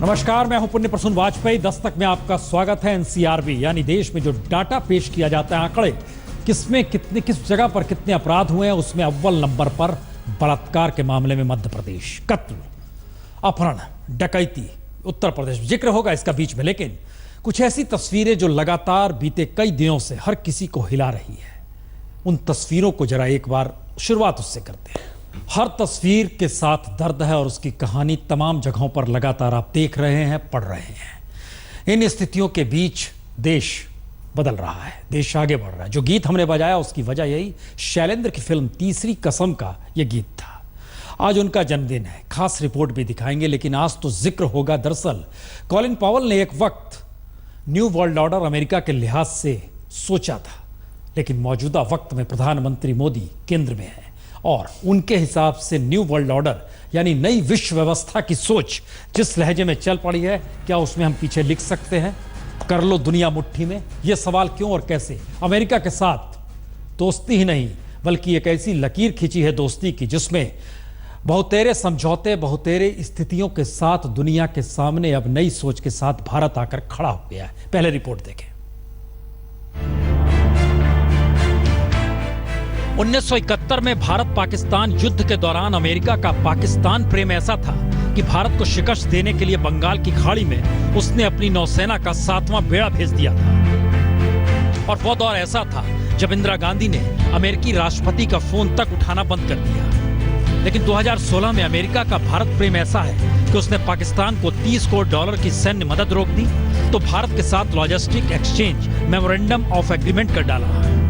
नमस्कार, मैं हूं पुण्य प्रसून वाजपेयी। दस्तक में आपका स्वागत है। एनसीआरबी यानी देश में जो डाटा पेश किया जाता है, आंकड़े किसमें कितने किस जगह पर कितने अपराध हुए हैं, उसमें अव्वल नंबर पर बलात्कार के मामले में मध्य प्रदेश, कत्ल, अपहरण, डकैती उत्तर प्रदेश, जिक्र होगा इसका बीच में। लेकिन कुछ ऐसी तस्वीरें जो लगातार बीते कई दिनों से हर किसी को हिला रही है, उन तस्वीरों को जरा एक बार शुरुआत उससे करते हैं। हर तस्वीर के साथ दर्द है और उसकी कहानी तमाम जगहों पर लगातार आप देख रहे हैं, पढ़ रहे हैं। इन स्थितियों के बीच देश बदल रहा है, देश आगे बढ़ रहा है। जो गीत हमने बजाया उसकी वजह यही शैलेंद्र की फिल्म तीसरी कसम का यह गीत था। आज उनका जन्मदिन है, खास रिपोर्ट भी दिखाएंगे। लेकिन आज तो जिक्र होगा, दरअसल कॉलिन पावेल ने एक वक्त न्यू वर्ल्ड ऑर्डर अमेरिका के लिहाज से सोचा था, लेकिन मौजूदा वक्त में प्रधानमंत्री मोदी केंद्र में है और उनके हिसाब से न्यू वर्ल्ड ऑर्डर यानी नई विश्व व्यवस्था की सोच जिस लहजे में चल पड़ी है, क्या उसमें हम पीछे लिख सकते हैं? कर लो दुनिया मुट्ठी में। यह सवाल क्यों और कैसे? अमेरिका के साथ दोस्ती ही नहीं बल्कि एक ऐसी लकीर खींची है दोस्ती की जिसमें बहुतेरे समझौते, बहुतेरे स्थितियों के साथ दुनिया के सामने अब नई सोच के साथ भारत आकर खड़ा हो गया है। पहले रिपोर्ट देखें। 1971 में भारत पाकिस्तान युद्ध के दौरान अमेरिका का पाकिस्तान प्रेम ऐसा था कि भारत को शिकस्त देने के लिए बंगाल की खाड़ी में उसने अपनी नौसेना का 7वां बेड़ा भेज दिया था। और वो दौर ऐसा था जब इंदिरा गांधी ने अमेरिकी राष्ट्रपति का फोन तक उठाना बंद कर दिया। लेकिन 2016 में अमेरिका का भारत प्रेम ऐसा है कि उसने पाकिस्तान को $30 करोड़ की सैन्य मदद रोक दी, तो भारत के साथ logistic exchange memorandum of agreement कर डाला।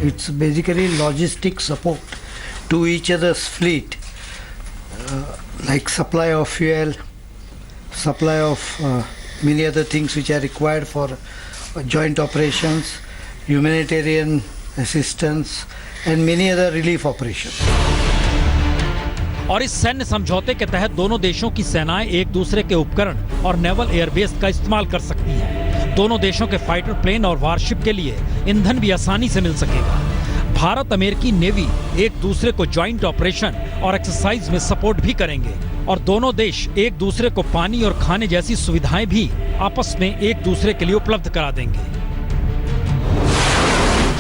It's basically logistic support to each other's fleet, like supply of fuel, supply of many other things which are required for joint operations, humanitarian assistance and many other relief operations. और इस सैन्य समझौते के तहत दोनों देशों की सेनाएं एक दूसरे के उपकरण और नेवल एयरबेस का इस्तेमाल कर सकती हैं। दोनों देशों के फाइटर प्लेन और वारशिप के लिए ईंधन भी आसानी से मिल सकेगा। भारत अमेरिकी नेवी एक दूसरे को ज्वाइंट ऑपरेशन और एक्सरसाइज में सपोर्ट भी करेंगे और दोनों देश एक दूसरे को पानी और खाने जैसी सुविधाएं भी आपस में एक दूसरे के लिए उपलब्ध करा देंगे।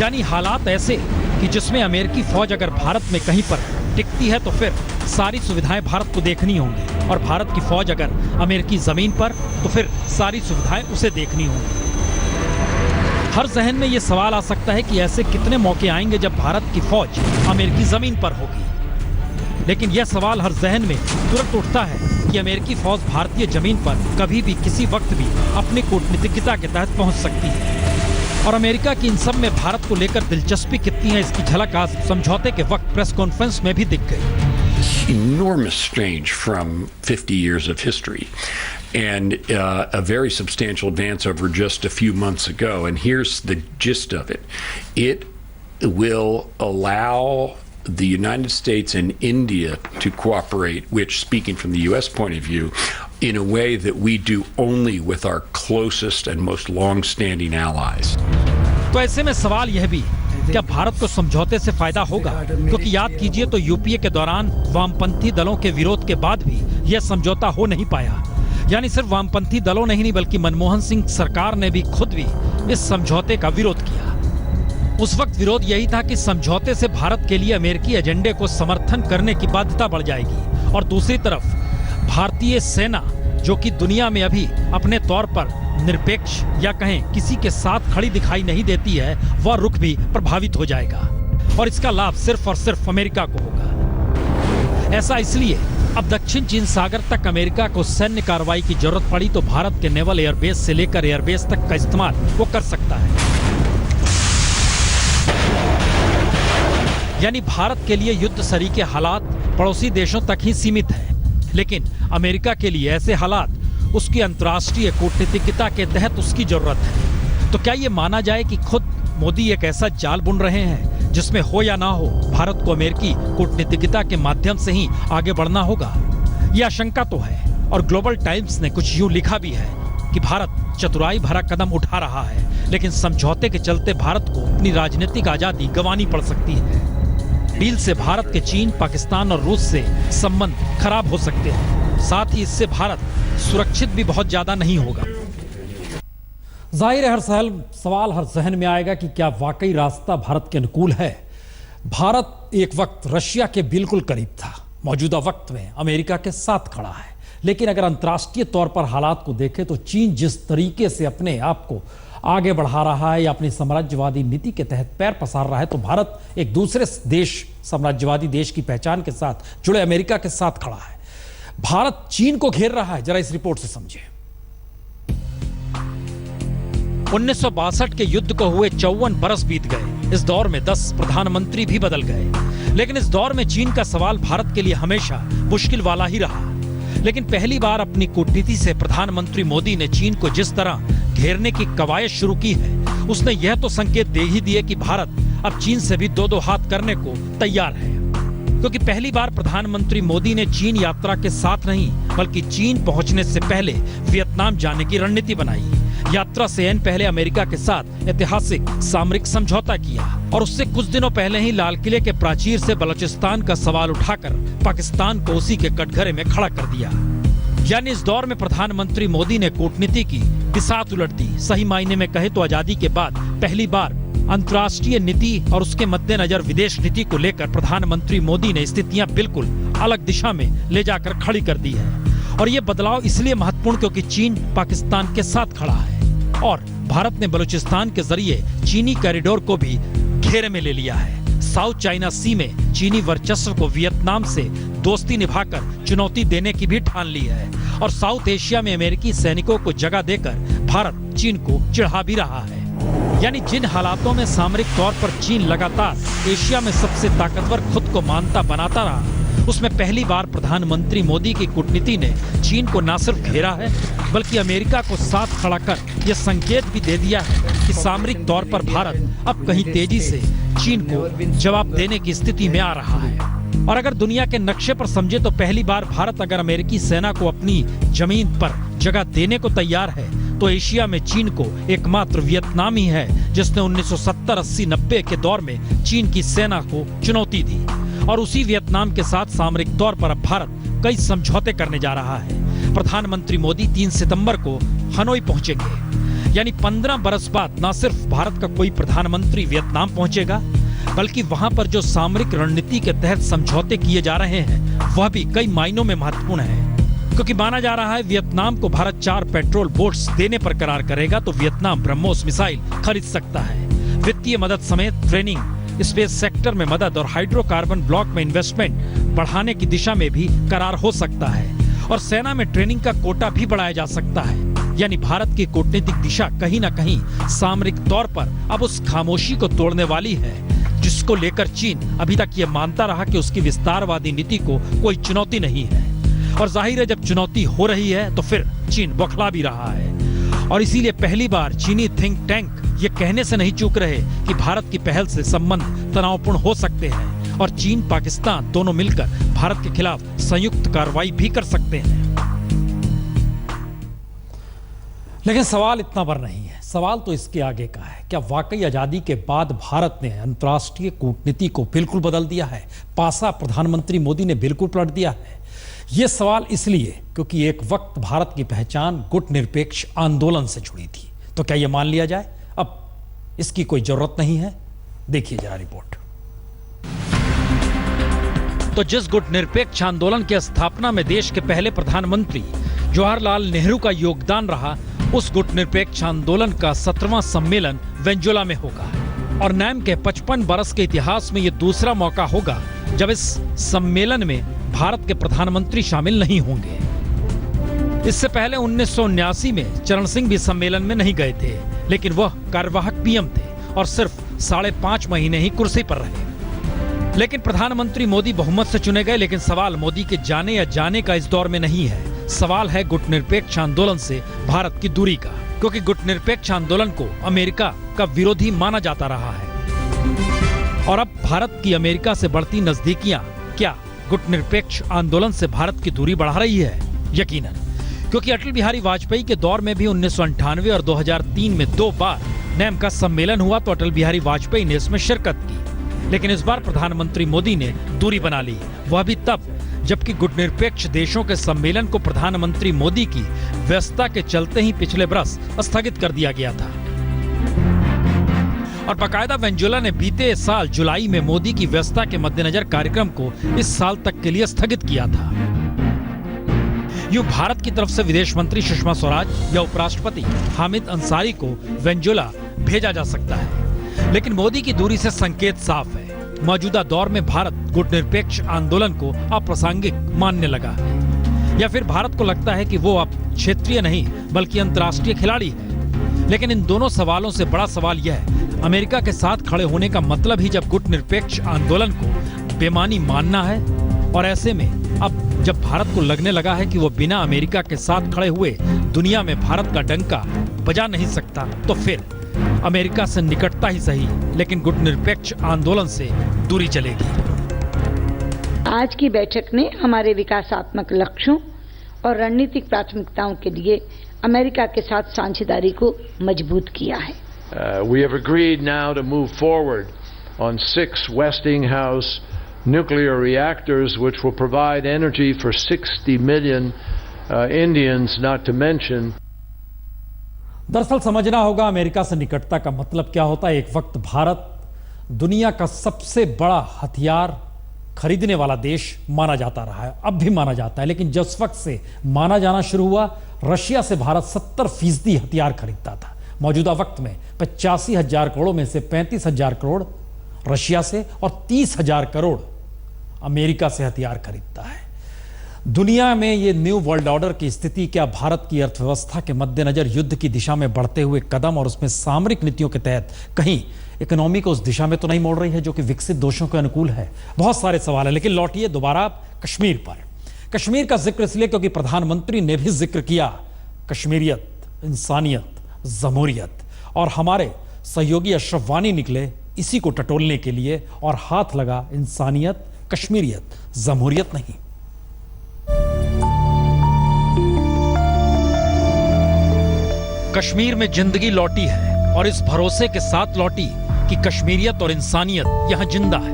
यानी हालात ऐसे कि जिसमें अमेरिकी फौज अगर भारत में कहीं पर टिकती है तो फिर सारी सुविधाएं भारत को देखनी होंगी, और भारत की फौज अगर अमेरिकी जमीन पर तो फिर सारी सुविधाएं उसे देखनी होंगी। हर जहन में यह सवाल आ सकता है कि ऐसे कितने मौके आएंगे जब भारत की फौज अमेरिकी जमीन पर होगी। लेकिन यह सवाल हर जहन में तुरंत उठता है कि अमेरिकी फौज भारतीय जमीन पर कभी भी किसी वक्त भी अपनी कूटनीतिज्ञता के तहत पहुंच सकती है। और अमेरिका की इन सब में भारत को लेकर दिलचस्पी कितनी है, इसकी झलक आज समझौते के वक्त प्रेस कॉन्फ्रेंस में भी दिख गई। Enormous change from 50 years of history and a very substantial advance over just a few months ago. And here's the gist of it. It will allow the United States and India to cooperate, which, speaking from the U.S. point of view, in a way that we do only with our closest and most long-standing allies. तो ऐसे में सवाल यह भी, क्या भारत को समझौते से फायदा होगा? क्योंकि याद कीजिए तो यूपीए के दौरान वामपंथी दलों के विरोध के बाद भी यह समझौता हो नहीं पाया। यानी सिर्फ वामपंथी दलों ने ही नहीं बल्कि मनमोहन सिंह सरकार ने भी खुद भी इस समझौते का विरोध किया। उस वक्त विरोध यही था कि समझौते से भारत के लिए अमेरिकी एजेंडे को समर्थन करने की बाध्यता बढ़ जाएगी, और दूसरी तरफ भारतीय सेना जो कि दुनिया में अभी अपने तौर पर निरपेक्ष या कहें किसी के साथ खड़ी दिखाई नहीं देती है, वह रुख भी प्रभावित हो जाएगा और इसका लाभ सिर्फ और सिर्फ अमेरिका को होगा। ऐसा इसलिए अब दक्षिण चीन सागर तक अमेरिका को सैन्य कार्रवाई की जरूरत पड़ी तो भारत के नेवल एयरबेस से लेकर एयरबेस तक का इस्तेमाल वो कर सकता है। यानी भारत के लिए युद्ध सरी के हालात पड़ोसी देशों तक ही सीमित है, लेकिन अमेरिका के लिए ऐसे हालात उसकी अंतर्राष्ट्रीय कूटनीतिज्ञता के तहत उसकी जरूरत है। तो क्या ये माना जाए कि खुद मोदी एक ऐसा जाल बुन रहे हैं जिसमें हो या ना हो भारत को अमेरिकी कूटनीतिज्ञता के माध्यम से ही आगे बढ़ना होगा? यह आशंका तो है, और ग्लोबल टाइम्स ने कुछ यूं लिखा भी है कि भारत चतुराई भरा कदम उठा रहा है, लेकिन समझौते के चलते भारत को अपनी राजनीतिक आजादी गंवानी पड़ सकती है। डील से भारत के चीन, पाकिस्तान और रूस से संबंध खराब हो सकते हैं। साथ ही इससे भारत सुरक्षित भी बहुत ज्यादा नहीं होगा। जाहिर है हर सवाल हर जहन में आएगा कि क्या वाकई रास्ता भारत के अनुकूल है। भारत एक वक्त रशिया के बिल्कुल करीब था, मौजूदा वक्त में अमेरिका के साथ खड़ा है। लेकिन अगर अंतर्राष्ट्रीय तौर पर हालात को देखें तो चीन जिस तरीके से अपने आप को आगे बढ़ा रहा है या अपनी साम्राज्यवादी नीति के तहत पैर पसार रहा है, तो भारत एक दूसरे देश, साम्राज्यवादी देश की पहचान के साथ जुड़े अमेरिका के साथ खड़ा है। भारत चीन को घेर रहा है, जरा इस रिपोर्ट से समझें। 1962 के युद्ध को हुए 54 बरस बीत गए। इस दौर में 10 प्रधानमंत्री भी बदल गए, लेकिन इस दौर में चीन का सवाल भारत के लिए हमेशा मुश्किल वाला ही रहा। लेकिन पहली बार अपनी कूटनीति से प्रधानमंत्री मोदी ने चीन को जिस तरह घेरने की कवायद शुरू की है, उसने यह तो संकेत दे ही दिए कि भारत अब चीन से भी दो हाथ करने को तैयार है। क्योंकि पहली बार प्रधानमंत्री मोदी ने चीन यात्रा के साथ नहीं, बल्कि चीन पहुंचने से पहले वियतनाम जाने की रणनीति बनाई। यात्रा से एन पहले अमेरिका के साथ ऐतिहासिक सामरिक समझौता किया और उससे कुछ दिनों पहले ही लाल किले के प्राचीर से बलूचिस्तान का सवाल उठाकर पाकिस्तान को उसी के कटघरे में खड़ा कर दिया। यानी इस दौर में प्रधानमंत्री मोदी ने कूटनीति की बिसात उलट दी। सही मायने में कहे तो आजादी के बाद पहली बार अंतर्राष्ट्रीय नीति और उसके मद्देनजर विदेश नीति को लेकर प्रधानमंत्री मोदी ने स्थितियां बिल्कुल अलग दिशा में ले जाकर खड़ी कर दी है। और ये बदलाव इसलिए महत्वपूर्ण क्योंकि चीन पाकिस्तान के साथ खड़ा है और भारत ने बलूचिस्तान के जरिए चीनी कॉरिडोर को भी घेरे में ले लिया है। साउथ चाइना सी में चीनी वर्चस्व को वियतनाम से दोस्ती निभाकर चुनौती देने की भी ठान ली है और साउथ एशिया में अमेरिकी सैनिकों को जगह देकर भारत चीन को चिढ़ा भी रहा है। यानी जिन हालातों में सामरिक तौर पर चीन लगातार एशिया में सबसे ताकतवर खुद को मानता बनाता रहा, उसमें पहली बार प्रधानमंत्री मोदी की कूटनीति ने चीन को न सिर्फ घेरा है, बल्कि अमेरिका को साथ खड़ा कर यह संकेत भी दे दिया है कि सामरिक तौर पर भारत अब कहीं तेजी से चीन को जवाब देने की स्थिति में आ रहा है। और अगर दुनिया के नक्शे पर समझे तो पहली बार भारत अगर अमेरिकी सेना को अपनी जमीन पर जगह देने को तैयार है, तो एशिया में चीन को एकमात्र वियतनाम ही है जिसने 1970, 80, 90 के दौर में चीन की सेना को चुनौती दी। और उसी वियतनाम के साथ सामरिक तौर पर अब भारत कई समझौते करने जा रहा है। प्रधानमंत्री मोदी 3 सितंबर को हनोई पहुंचेंगे। यानी 15 बरस बाद न सिर्फ भारत का कोई प्रधानमंत्री वियतनाम पहुंचेगा, बल्कि वहां पर जो सामरिक रणनीति के तहत समझौते किए जा रहे हैं वह भी कई मायनों में महत्वपूर्ण है। क्योंकि माना जा रहा है वियतनाम को भारत 4 पेट्रोल बोट्स देने पर करार करेगा तो वियतनाम ब्रह्मोस मिसाइल खरीद सकता है। वित्तीय मदद समेत ट्रेनिंग, स्पेस सेक्टर में मदद और हाइड्रोकार्बन ब्लॉक में इन्वेस्टमेंट बढ़ाने की दिशा में भी करार हो सकता है और सेना में ट्रेनिंग का कोटा भी बढ़ाया जा सकता है। यानी भारत की कूटनीतिक दिशा कहीं न कहीं सामरिक तौर पर अब उस खामोशी को तोड़ने वाली है जिसको लेकर चीन अभी तक ये मानता रहा कि उसकी विस्तारवादी नीति को कोई चुनौती नहीं है। और जाहिर है जब चुनौती हो रही है तो फिर चीन बौखला भी रहा है। और इसीलिए पहली बार चीनी थिंक टैंक ये कहने से नहीं चूक रहे कि भारत की पहल से संबंध तनावपूर्ण हो सकते हैं और चीन पाकिस्तान दोनों मिलकर भारत के खिलाफ संयुक्त कार्रवाई भी कर सकते हैं। लेकिन सवाल इतना पर नहीं है, सवाल तो इसके आगे का है। क्या वाकई आजादी के बाद भारत ने अंतर्राष्ट्रीय कूटनीति को बिल्कुल बदल दिया है? पासा प्रधानमंत्री मोदी ने बिल्कुल पलट दिया है? यह सवाल इसलिए क्योंकि एक वक्त भारत की पहचान गुटनिरपेक्ष आंदोलन से जुड़ी थी। तो क्या यह मान लिया जाए अब इसकी कोई जरूरत नहीं है? देखिए जरा रिपोर्ट। तो जिस गुटनिरपेक्ष आंदोलन की स्थापना में देश के पहले प्रधानमंत्री जवाहरलाल नेहरू का योगदान रहा, उस गुटनिरपेक्ष आंदोलन का 17वां सम्मेलन वेनेजुएला में होगा और नाम के 55 बरस के इतिहास में यह दूसरा मौका होगा जब इस सम्मेलन में भारत के प्रधानमंत्री शामिल नहीं होंगे। इससे पहले 1979 में चरण सिंह भी सम्मेलन में नहीं गए थे, लेकिन वह कार्यवाहक पीएम थे और सिर्फ 5.5 महीने ही कुर्सी पर रहे। लेकिन प्रधानमंत्री मोदी बहुमत से चुने गए। लेकिन सवाल मोदी के जाने या जाने का इस दौर में नहीं है, सवाल है गुटनिरपेक्ष आंदोलन से भारत की दूरी का, क्योंकि गुटनिरपेक्ष आंदोलन को अमेरिका का विरोधी माना जाता रहा है। और अब भारत की अमेरिका से बढ़ती नजदीकियां क्या गुटनिरपेक्ष आंदोलन से भारत की दूरी बढ़ा रही है? यकीनन, क्योंकि अटल बिहारी वाजपेयी के दौर में भी 1998 और 2003 में 2 बार नेम का सम्मेलन हुआ तो अटल बिहारी वाजपेयी ने इसमें शिरकत की। लेकिन इस बार प्रधानमंत्री मोदी ने दूरी बना ली, वह भी तब जबकि गुटनिरपेक्ष देशों के सम्मेलन को प्रधानमंत्री मोदी की व्यस्तता के चलते ही पिछले बरस स्थगित कर दिया गया था। और बाकायदा वेनेजुएला ने बीते साल जुलाई में मोदी की व्यस्तता के मद्देनजर कार्यक्रम को इस साल तक के लिए स्थगित किया था। यूं भारत की तरफ से विदेश मंत्री सुषमा स्वराज या उपराष्ट्रपति हामिद अंसारी को वेनेजुएला भेजा जा सकता है, लेकिन मोदी की दूरी से संकेत साफ है। मौजूदा दौर में भारत गुटनिरपेक्ष आंदोलन को अप्रासंगिक मानने लगा है, या फिर भारत को लगता है कि वो अब क्षेत्रीय नहीं बल्कि अंतर्राष्ट्रीय खिलाड़ी है। लेकिन इन दोनों सवालों से बड़ा सवाल यह है, अमेरिका के साथ खड़े होने का मतलब ही जब गुटनिरपेक्ष आंदोलन को बेमानी मानना है, और ऐसे में अब जब भारत को लगने लगा है कि वो बिना अमेरिका के साथ खड़े हुए दुनिया में भारत का डंका बजा नहीं सकता, तो फिर अमेरिका से निकटता ही सही लेकिन गुटनिरपेक्ष आंदोलन से दूरी चलेगी। आज की बैठक ने हमारे विकासात्मक लक्ष्यों और रणनीतिक प्राथमिकताओं के लिए अमेरिका के साथ साझेदारी को मजबूत किया है। We have agreed now to move forward on 6 Westinghouse nuclear reactors which will provide energy for 60 million Indians, not to mention. दरअसल समझना होगा अमेरिका से निकटता का मतलब क्या होता है। एक वक्त भारत दुनिया का सबसे बड़ा हथियार खरीदने वाला देश माना जाता रहा है, अब भी माना जाता है, लेकिन जिस वक्त से माना जाना शुरू हुआ, रशिया से भारत 70% हथियार खरीदता था। मौजूदा वक्त में 85,000 करोड़ में से 35,000 करोड़ रशिया से और 30,000 करोड़ अमेरिका से हथियार खरीदता है। दुनिया में ये न्यू वर्ल्ड ऑर्डर की स्थिति क्या भारत की अर्थव्यवस्था के मद्देनजर युद्ध की दिशा में बढ़ते हुए कदम और उसमें सामरिक नीतियों के तहत कहीं इकोनॉमी को उस दिशा में तो नहीं मोड़ रही है जो कि विकसित देशों के अनुकूल है? बहुत सारे सवाल है, लेकिन लौटिए दोबारा कश्मीर पर। कश्मीर का जिक्र इसलिए क्योंकि प्रधानमंत्री ने भी जिक्र किया कश्मीरियत, इंसानियत, जमहूरियत, और हमारे सहयोगी अशरफ वानी निकले इसी को टटोलने के लिए और हाथ लगा इंसानियत, कश्मीरियत, जमहूरियत नहीं। कश्मीर में जिंदगी लौटी है और इस भरोसे के साथ लौटी कि कश्मीरियत और इंसानियत यहां जिंदा है।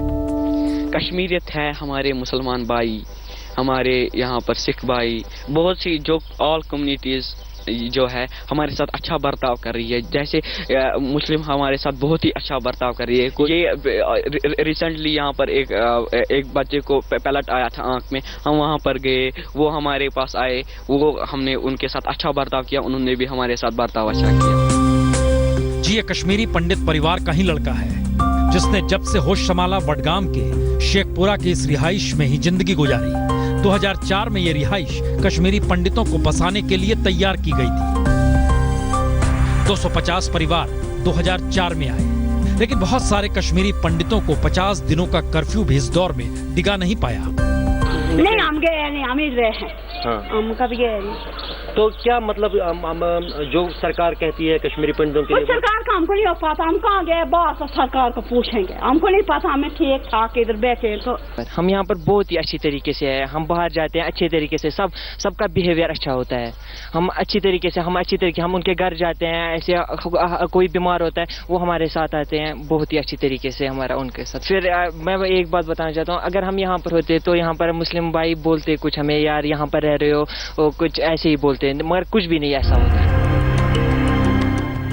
कश्मीरियत है हमारे मुसलमान भाई, हमारे यहाँ पर सिख भाई, बहुत सी जो ऑल कम्युनिटीज जो है हमारे साथ अच्छा बर्ताव कर रही है। जैसे मुस्लिम हमारे साथ बहुत ही अच्छा बर्ताव कर रही है। ये रिसेंटली यहाँ पर एक बच्चे को पैलेट आया था आंख में, हम वहाँ पर गए, वो हमारे पास आए, वो हमने उनके साथ अच्छा बर्ताव किया, उन्होंने भी हमारे साथ बर्ताव अच्छा किया। जी, ये कश्मीरी पंडित परिवार का ही लड़का है जिसने जब से होश संभाला वडगाम के शेखपुरा की इस रिहाइश में ही जिंदगी गुजारी। 2004 में यह रिहाइश कश्मीरी पंडितों को बसाने के लिए तैयार की गई थी। 250 परिवार 2004 में आए, लेकिन बहुत सारे कश्मीरी पंडितों को 50 दिनों का कर्फ्यू भी इस दौर में डिगा नहीं पाया। नहीं, हम गए नहीं, हम ही रहे हैं। हाँ। हम कभी गए नहीं। तो क्या मतलब जो सरकार कहती है कश्मीरी पंडितों के लिए, सरकार का हमको नहीं पता, हम कहाँ गए बात सरकार को पूछेंगे, हमको नहीं पता, हमें ठीक ठाक इधर बैठे। तो हम यहाँ पर बहुत ही अच्छी तरीके से है, हम बाहर जाते हैं अच्छे तरीके से, सबका बिहेवियर अच्छा होता है, हम अच्छी तरीके से, हम उनके घर जाते हैं, ऐसे कोई बीमार होता है वो हमारे साथ आते हैं, बहुत ही अच्छी तरीके से हमारा उनके साथ। फिर मैं एक बात बताना चाहता हूँ, अगर हम यहाँ पर होते तो यहाँ पर मुस्लिम भाई बोलते कुछ हमें, यार यहाँ पर रह रहे हो, कुछ ऐसे ही बोलते हैं, मगर कुछ भी नहीं ऐसा होता।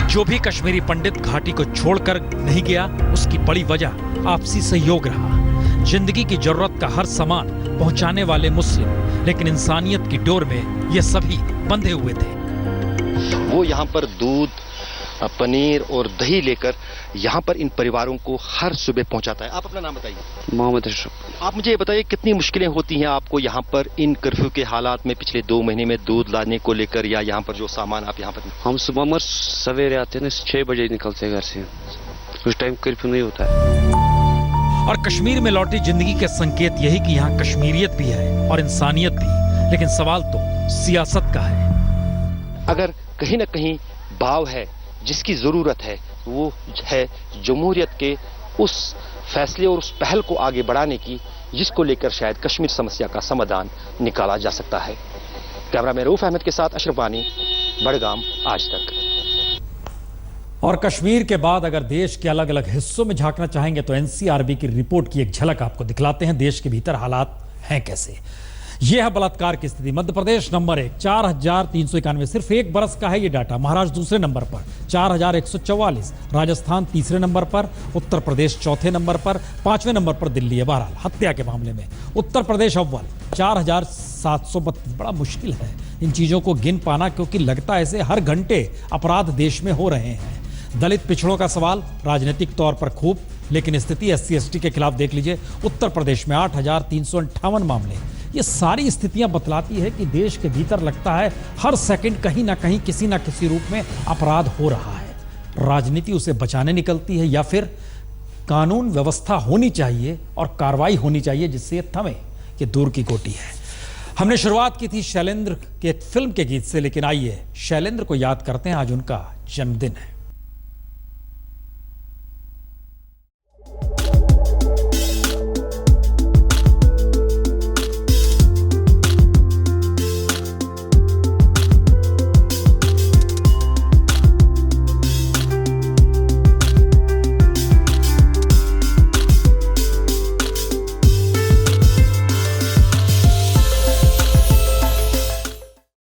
जो भी कश्मीरी पंडित घाटी को छोड़कर नहीं गया, उसकी बड़ी वजह आपसी सहयोग रहा। जिंदगी की जरूरत का हर सामान पहुंचाने वाले मुस्लिम, लेकिन इंसानियत की डोर में ये सभी बंधे हुए थे। वो यहाँ पर दूध, पनीर और दही लेकर यहाँ पर इन परिवारों को हर सुबह पहुँचाता है। आप अपना नाम बताइए। मोहम्मद अशरफ। आप मुझे ये बताइए कितनी मुश्किलें होती हैं आपको यहाँ पर इन कर्फ्यू के हालात में, पिछले 2 महीने में दूध लाने को लेकर, या यहाँ पर जो सामान आप यहाँ पर? हम सुबह सवेरे आते हैं ना, 6 बजे निकलते हैं घर से, उस टाइम कर्फ्यू नहीं होता है। और कश्मीर में लौटी जिंदगी के संकेत यही कि यहाँ कश्मीरियत भी है और इंसानियत भी, लेकिन सवाल तो सियासत का है। अगर कहीं ना कहीं भाव है जिसकी जरूरत है, वो है जमहूरियत के उस फैसले और उस पहल को आगे बढ़ाने की, जिसको लेकर शायद कश्मीर समस्या का समाधान निकाला जा सकता है। कैमरामैन रऊफ अहमद के साथ अशरफ वानी, बड़गाम, आज तक। और कश्मीर के बाद अगर देश के अलग अलग हिस्सों में झांकना चाहेंगे तो एनसीआरबी की रिपोर्ट की एक झलक आपको दिखलाते हैं। देश के भीतर हालात हैं कैसे। यह है बलात्कार की स्थिति। मध्य प्रदेश नंबर 1, 4,391, सिर्फ एक बरस का है ये डाटा। महाराष्ट्र दूसरे नंबर पर 4,144, राजस्थान तीसरे नंबर पर, उत्तर प्रदेश चौथे नंबर पर, 5वें नंबर पर दिल्ली है। बहरहाल हत्या के मामले में उत्तर प्रदेश अव्वल 4,732। बड़ा मुश्किल है इन चीजों को गिन पाना, क्योंकि लगता है ऐसे हर घंटे अपराध देश में हो रहे हैं। दलित पिछड़ों का सवाल राजनीतिक तौर पर खूब, लेकिन स्थिति SC/ST के खिलाफ देख लीजिए। उत्तर प्रदेश में 8,358 मामले। ये सारी स्थितियां बतलाती है कि देश के भीतर लगता है हर सेकंड कहीं ना कहीं किसी ना किसी रूप में अपराध हो रहा है। राजनीति उसे बचाने निकलती है, या फिर कानून व्यवस्था होनी चाहिए और कार्रवाई होनी चाहिए जिससे ये थमे। ये दूर की गोटी है। हमने शुरुआत की थी शैलेंद्र के फिल्म के गीत से, लेकिन आइए शैलेंद्र को याद करते हैं, आज उनका जन्मदिन है।